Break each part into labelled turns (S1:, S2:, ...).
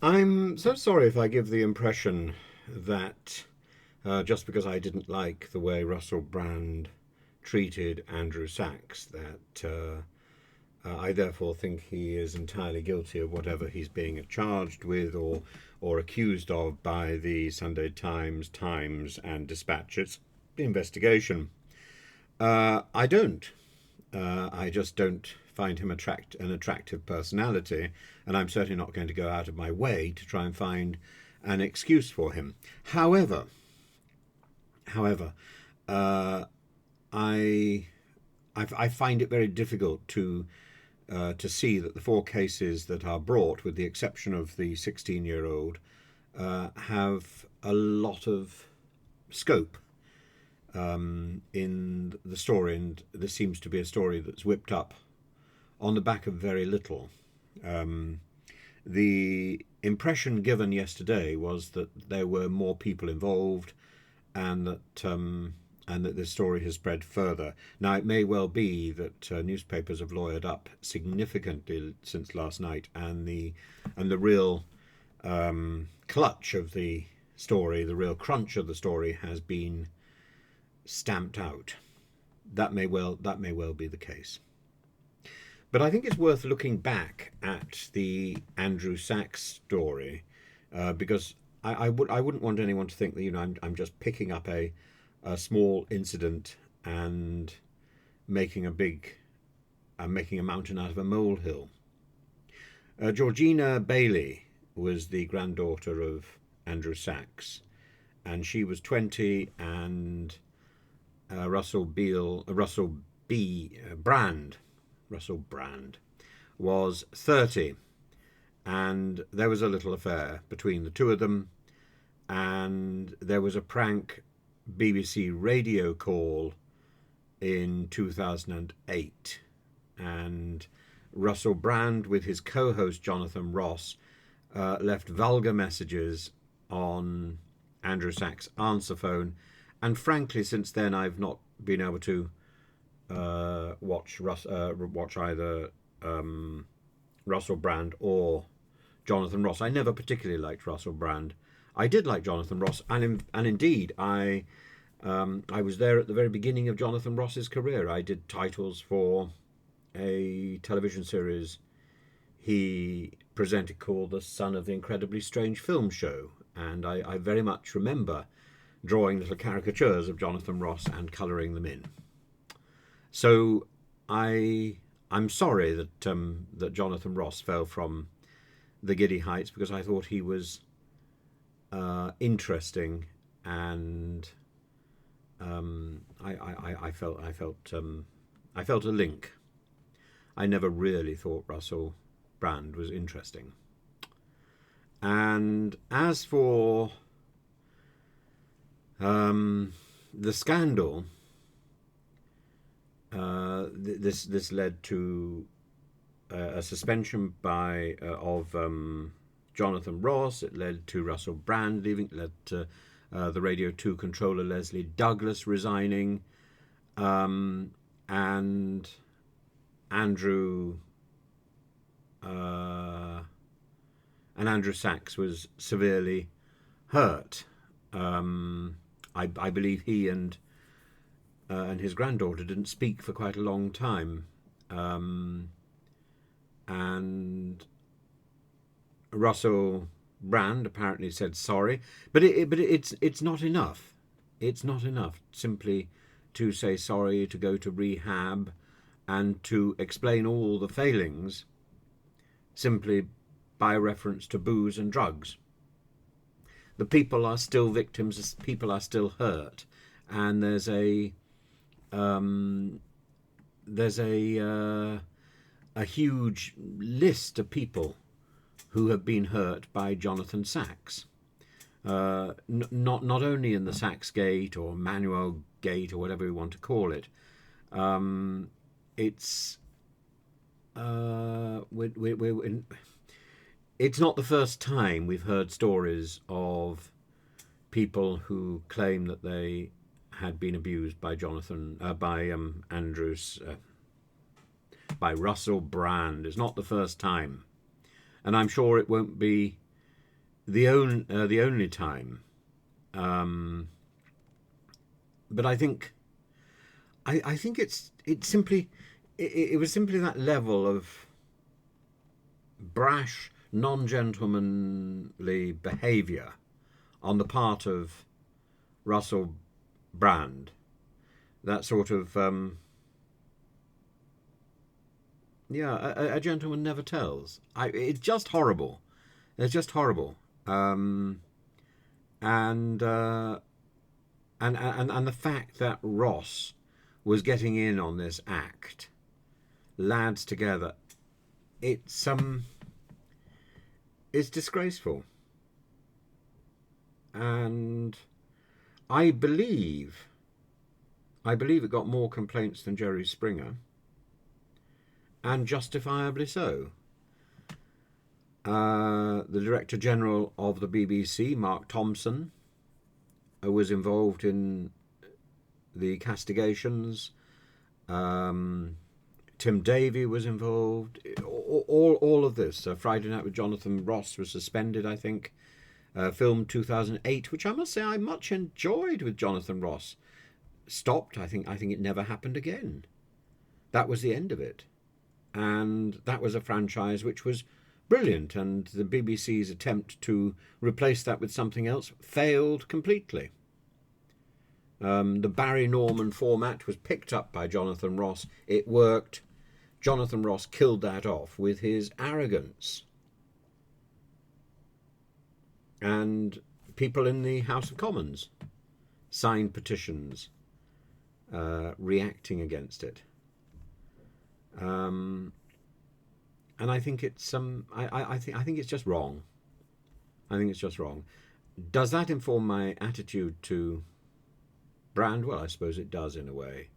S1: I'm so sorry if I give the impression that just because I didn't like the way Russell Brand treated Andrew Sachs, that I therefore think he is entirely guilty of whatever he's being charged with or accused of by the Sunday Times, Times, and Dispatches investigation. I don't. I just don't find him an attractive personality, and I'm certainly not going to go out of my way to try and find an excuse for him. However, however, uh, I, I find it very difficult to see that the four cases that are brought, with the exception of the 16-year-old, have a lot of scope in the story, and this seems to be a story that's whipped up on the back of very little. Um, the impression given yesterday was that there were more people involved, and that this story has spread further. Now, it may well be that newspapers have lawyered up significantly since last night, and the real clutch of the story, the real crunch of the story, has been stamped out. That may well be the case. But I think it's worth looking back at the Andrew Sachs story because I wouldn't want anyone to think that I'm just picking up a small incident and making a big making a mountain out of a molehill. Georgina Bailey was the granddaughter of Andrew Sachs, and she was 20, and Russell B. Russell Brand was 30, and there was a little affair between the two of them, and there was a prank BBC radio call in 2008, and Russell Brand, with his co-host Jonathan Ross, left vulgar messages on Andrew Sachs' answer phone, and frankly, since then I've not been able to watch either Russell Brand or Jonathan Ross. I never particularly liked Russell Brand. I did like Jonathan Ross, and indeed I was there at the very beginning of Jonathan Ross's career. I did titles for a television series he presented called The Son of the Incredibly Strange Film Show, and I very much remember drawing little caricatures of Jonathan Ross and colouring them in. So I'm sorry that Jonathan Ross fell from the giddy heights, because I thought he was interesting, and I felt a link. I never really thought Russell Brand was interesting. And as for the scandal, this led to a suspension by of Jonathan Ross. It led to Russell Brand leaving. It led to the Radio 2 controller Leslie Douglas resigning, and Andrew Sachs was severely hurt. I believe he and his granddaughter didn't speak for quite a long time, and Russell Brand apparently said sorry, but it's not enough. It's not enough simply to say sorry, to go to rehab, and to explain all the failings simply by reference to booze and drugs. The people are still victims. People are still hurt, and there's a huge list of people who have been hurt by Jonathan Sachs. Not only in the sachsgate or Manuel Gate or whatever we want to call it. It's it's not the first time we've heard stories of people who claim that they had been abused by Andrews, by Russell Brand. It's not the first time, and I'm sure it won't be the only time. Um, but I think it was simply that level of brash, non-gentlemanly behaviour on the part of Russell Brand. That sort of a gentleman never tells. It's just horrible. It's just horrible. Um, and, uh, and the fact that Ross was getting in on this act, lads together, it's it's disgraceful. And I believe I believe it got more complaints than Jerry Springer, and justifiably so. The Director General of the BBC, Mark Thompson, was involved in the castigations. Tim Davie was involved. All of this. Friday Night with Jonathan Ross was suspended, I think. Film 2008, which I must say I much enjoyed with Jonathan Ross, stopped. I think it never happened again. That was the end of it. And that was a franchise which was brilliant, and the BBC's attempt to replace that with something else failed completely. The Barry Norman format was picked up by Jonathan Ross. It worked. Jonathan Ross killed that off with his arrogance. And people in the House of Commons signed petitions reacting against it. And I think it's I think it's just wrong. I think it's just wrong. Does that inform my attitude to Brand? Well, I suppose it does in a way.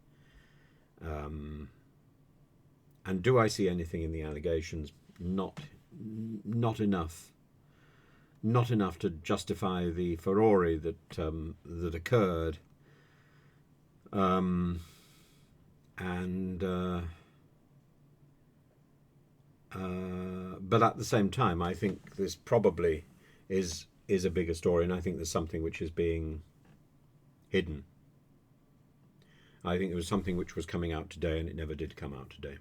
S1: And do I see anything in the allegations? Not enough. Not enough to justify the furore that occurred. But at the same time, I think this probably is a bigger story, and I think there's something which is being hidden. I think there was something which was coming out today, and it never did come out today.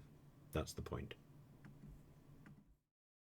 S1: That's the point.